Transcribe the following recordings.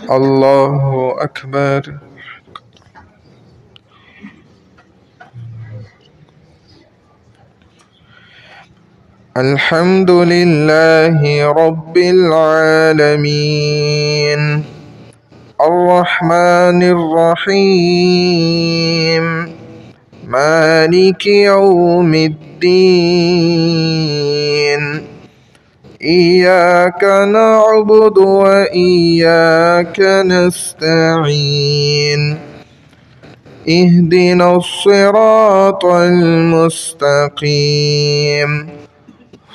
الله أكبر. الحمد لله رب العالمين الرحمن الرحيم مالك يوم الدين إياك نعبد وإياك نستعين اهدنا الصراط المستقيم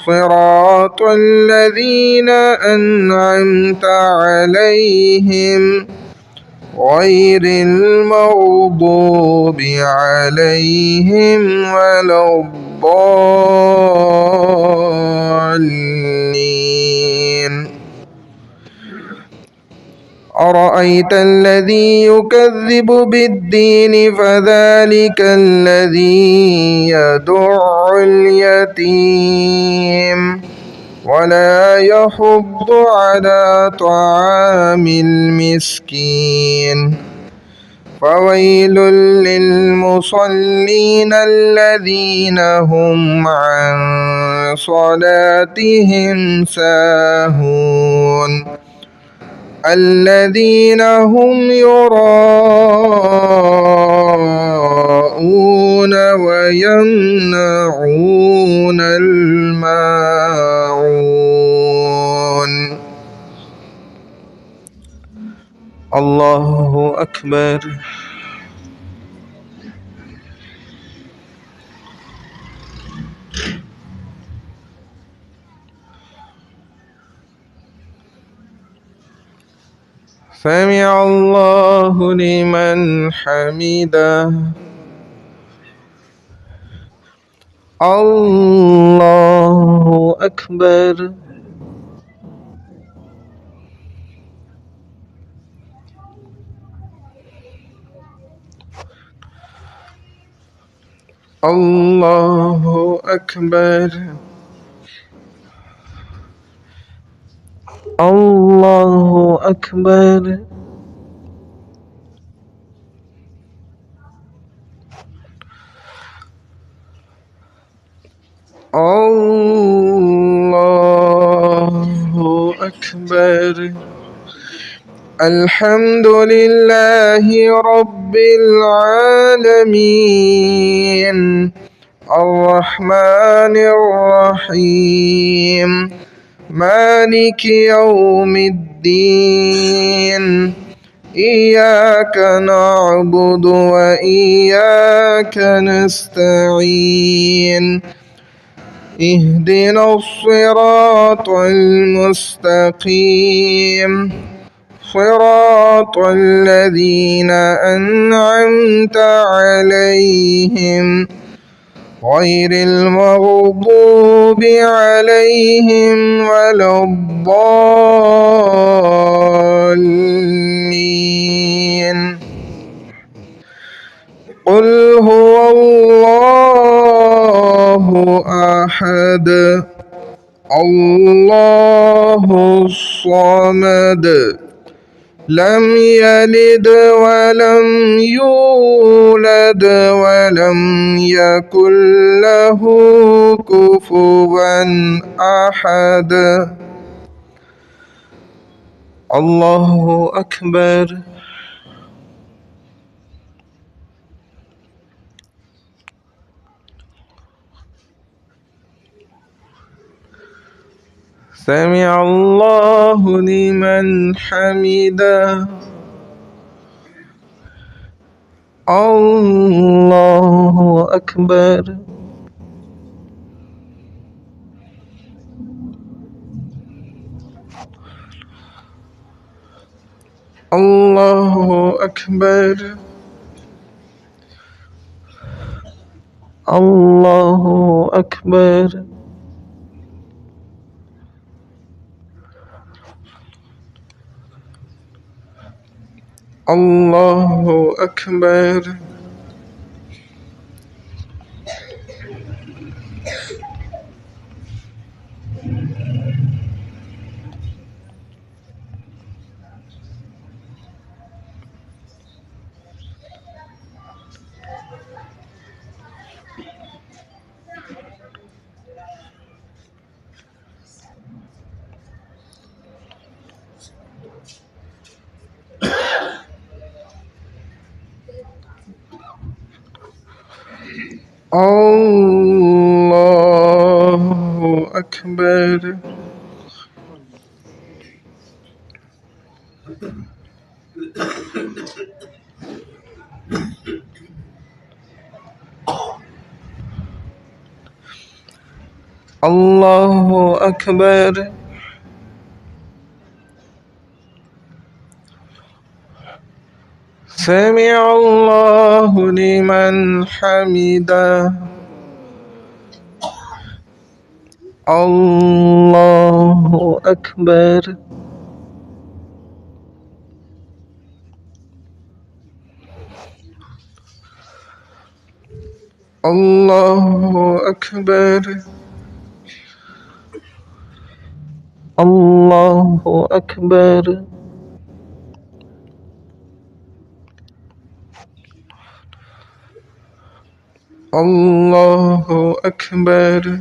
صراط الذين أنعمت عليهم غير المغضوب عليهم ولا الضالين. أرأيت الذي يكذب بالدين فذلك الذي يدع اليتيم ولا يحض على طعام المسكين فويل للمصلين الذين هم عن صلاتهم ساهون الذين هم يراءون ويمنعون الماعون. الله أكبر. سمع الله لمن حمده. الله أكبر. الله أكبر. الله أكبر. الله أكبر. الحمد لله رب العالمين الرحمن الرحيم مالك يوم الدين إياك نعبد وإياك نستعين اهدنا الصراط المستقيم صراط الذين أنعمت عليهم غير المغضوب عليهم ولا الضالين. قل هو الله أحد الله الصمد لم يلد ولم يولد ولم يكن له كفوا أحد. الله أكبر. سمع الله لمن حمده. الله أكبر. الله أكبر. الله أكبر. الله أكبر. الله أكبر. الله أكبر. سمع الله لمن حمده. الله أكبر. الله أكبر. الله أكبر. الله أكبر.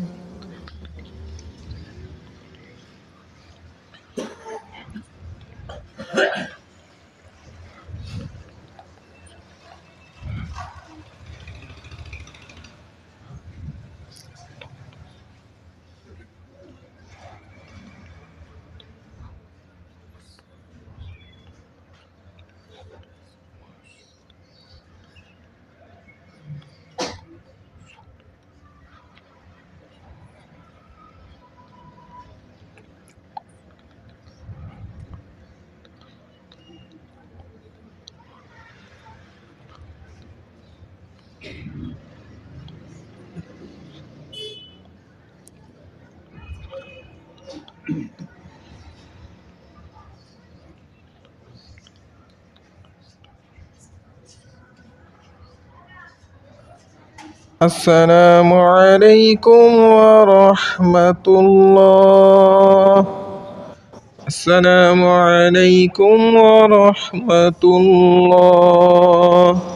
السلام عليكم ورحمة الله. السلام عليكم ورحمة الله.